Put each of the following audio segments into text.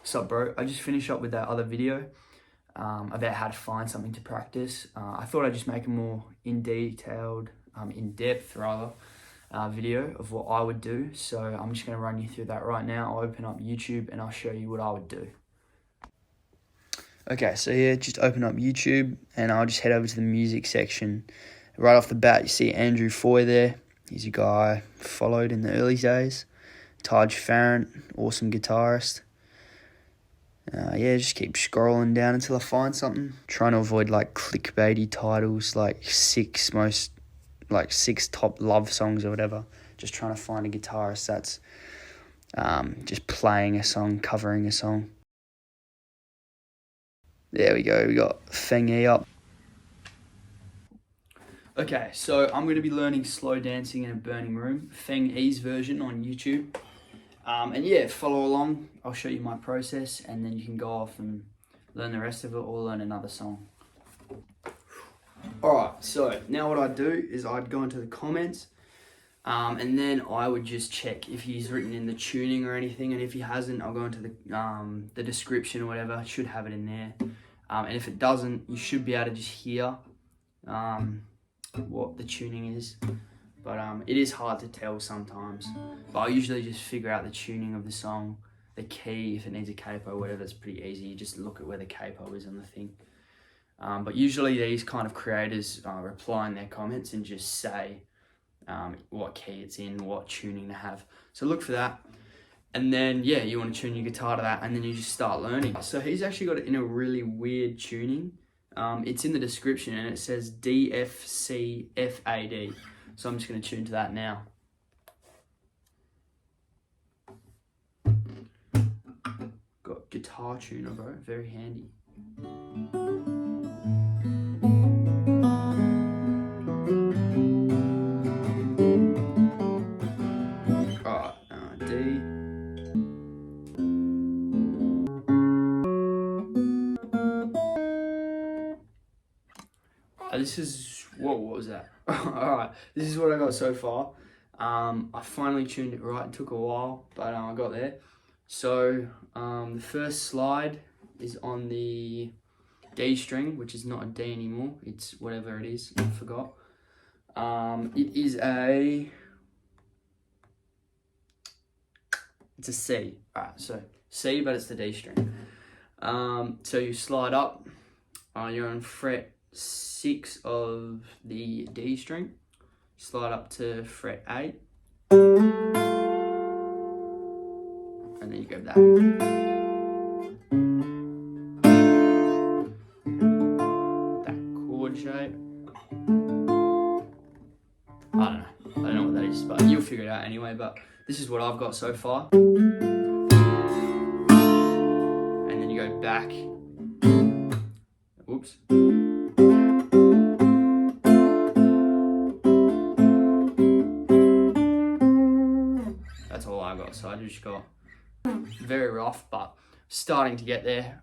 Sup bro, I just finished up with that other video about how to find something to practice. I thought I'd just make a more in-depth video of what I would do. So I'm just going to run you through that right now. I'll open up YouTube and I'll show you what I would do. Okay, so yeah, just open up YouTube and I'll just head over to the music section. Right off the bat, you see Andrew Foy there. He's a guy I followed in the early days. Taj Farrant, awesome guitarist. Yeah, just keep scrolling down until I find something. Trying to avoid like clickbaity titles, like six top love songs or whatever. Just trying to find a guitarist that's just playing a song, covering a song. There we go, we got Feng Yi up. Okay, so I'm going to be learning slow dancing in a burning room, Feng Yi's version on YouTube. And yeah, follow along. I'll show you my process and then you can go off and learn the rest of it or learn another song. Alright, so now what I'd do is I'd go into the comments and then I would just check if he's written in the tuning or anything, and if he hasn't, I'll go into the description or whatever. I should have it in there. And if it doesn't, you should be able to just hear what the tuning is. But it is hard to tell sometimes. But I usually just figure out the tuning of the song, the key, if it needs a capo, whatever. It's pretty easy. You just look at where the capo is on the thing. But usually these kind of creators reply in their comments and just say what key it's in, what tuning to have. So look for that. And then, yeah, you want to tune your guitar to that, and then you just start learning. So he's actually got it in a really weird tuning. It's in the description and it says D, F, C, F, A, D. So I'm just going to tune to that now. Got GuitarTuna, bro. Very handy. Alright, D. This is, what was that? Alright, this is what I got so far. I finally tuned it right. It took a while, but I got there. So the first slide is on the D string, which is not a D anymore. It's whatever it is. I forgot. It's a C. Alright, so C, but it's the D string. So you slide up. You're on fret 6 of the D string, slide up to fret 8, and then you go back. That chord shape. I don't know what that is, but you'll figure it out anyway. But this is what I've got so far. And then you go back. Whoops. That's all I got, so I just got very rough, but starting to get there.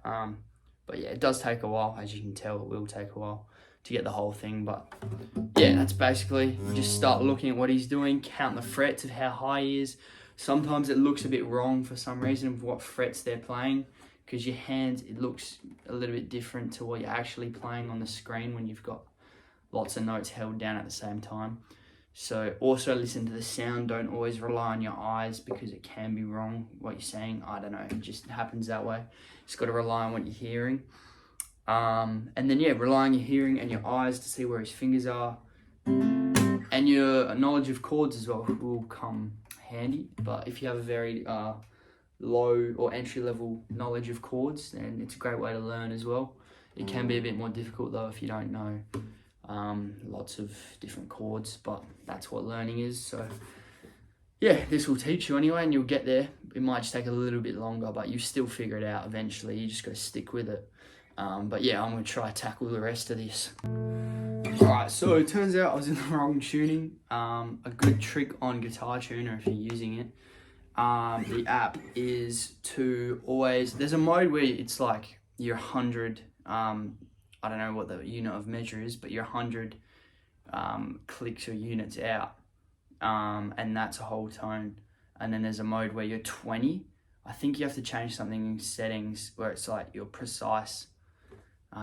But yeah, it does take a while, as you can tell. It will take a while to get the whole thing, but yeah, that's basically just start looking at what he's doing, count the frets of how high he is. Sometimes it looks a bit wrong for some reason of what frets they're playing, because your hands, it looks a little bit different to what you're actually playing on the screen when you've got lots of notes held down at the same time. So also listen to the sound. Don't always rely on your eyes, because it can be wrong what you're saying. I don't know, it just happens that way. Just got to rely on what you're hearing. And then yeah, rely on your hearing and your eyes to see where his fingers are. And your knowledge of chords as well will come handy. But if you have a very low or entry level knowledge of chords, then it's a great way to learn as well. It can be a bit more difficult though if you don't know lots of different chords, but that's what learning is. So yeah, this will teach you anyway, and you'll get there. It might just take a little bit longer, but you still figure it out eventually. You just got to stick with it. But yeah, I'm going to try to tackle the rest of this. Alright, so it turns out I was in the wrong tuning. A good trick on GuitarTuna, if you're using it, the app, is to always, there's a mode where it's like you're 100, I don't know what the unit of measure is, but you're 100 clicks or units out, and that's a whole tone. And then there's a mode where you're 20, I think you have to change something in settings where it's like your precise,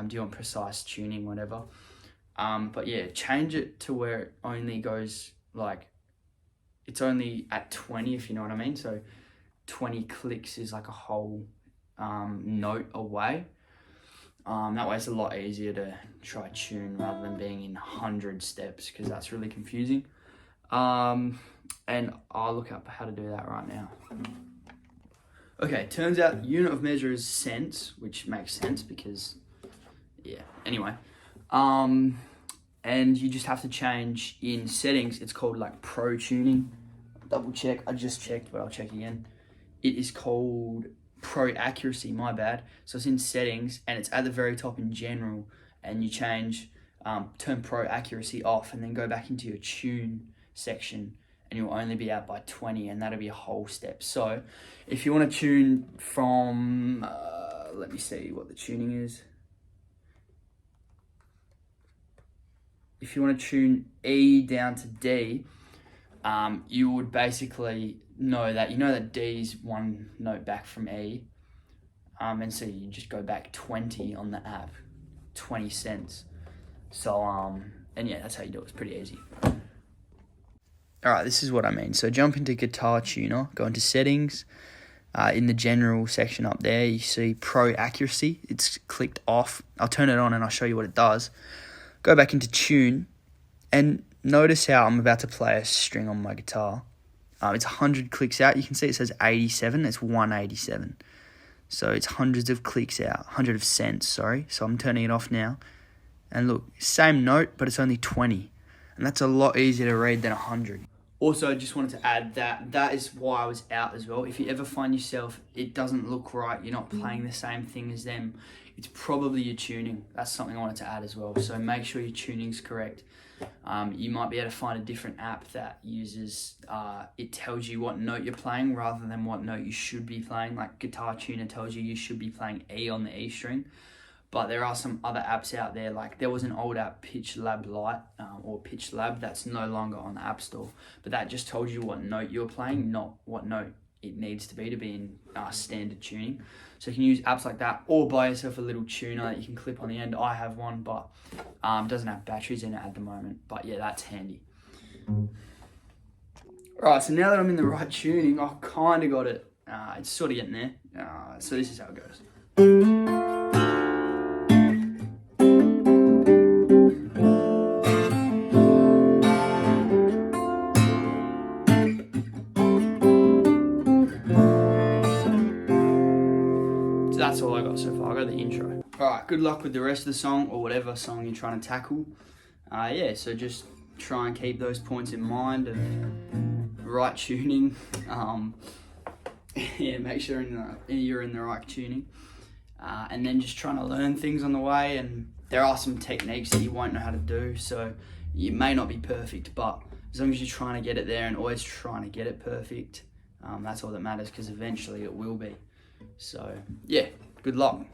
do you want precise tuning, whatever. But yeah, change it to where it only goes like, it's only at 20, if you know what I mean. So 20 clicks is like a whole note away. That way it's a lot easier to try tune rather than being in 100 steps, because that's really confusing. And I'll look up how to do that right now. Okay, turns out unit of measure is cents, which makes sense because, yeah, anyway. And you just have to change in settings. It's called like pro tuning. Double check, I just checked, but I'll check again. It is called pro accuracy, my bad. So it's in settings and it's at the very top in general, and you change, turn pro accuracy off and then go back into your tune section, and you'll only be out by 20, and that'll be a whole step. So if you want to tune from, let me see what the tuning is. If you want to tune E down to D, you would basically know that D is one note back from E. And so you just go back 20 on the app, 20 cents. So, and yeah, that's how you do it. It's pretty easy. All right, this is what I mean. So jump into GuitarTuna, go into settings. In the general section up there, you see pro accuracy. It's clicked off. I'll turn it on and I'll show you what it does. Go back into tune and notice how I'm about to play a string on my guitar. It's 100 clicks out. You can see it says 87. It's 187. So it's hundreds of clicks out, 100 of cents, sorry. So I'm turning it off now. And look, same note, but it's only 20. And that's a lot easier to read than 100. Also, I just wanted to add that is why I was out as well. If you ever find yourself, it doesn't look right, you're not playing the same thing as them, it's probably your tuning. That's something I wanted to add as well. So make sure your tuning's correct. You might be able to find a different app that uses, it tells you what note you're playing rather than what note you should be playing. Like GuitarTuna tells you should be playing E on the E string. But there are some other apps out there, like there was an old app, Pitch Lab Lite, or Pitch Lab, that's no longer on the App Store. But that just told you what note you're playing, not what note it needs to be in standard tuning. So you can use apps like that, or buy yourself a little tuner that you can clip on the end. I have one, but doesn't have batteries in it at the moment. But yeah, that's handy. Right, so now that I'm in the right tuning, I've kind of got it. It's sort of getting there. So this is how it goes. That's all I got so far. I got the intro. Alright, good luck with the rest of the song, or whatever song you're trying to tackle. Yeah, so just try and keep those points in mind of right tuning. Yeah, make sure you're in the right tuning. And then just trying to learn things on the way. And there are some techniques that you won't know how to do, so you may not be perfect, but as long as you're trying to get it there and always trying to get it perfect, that's all that matters, because eventually it will be. So yeah, good luck.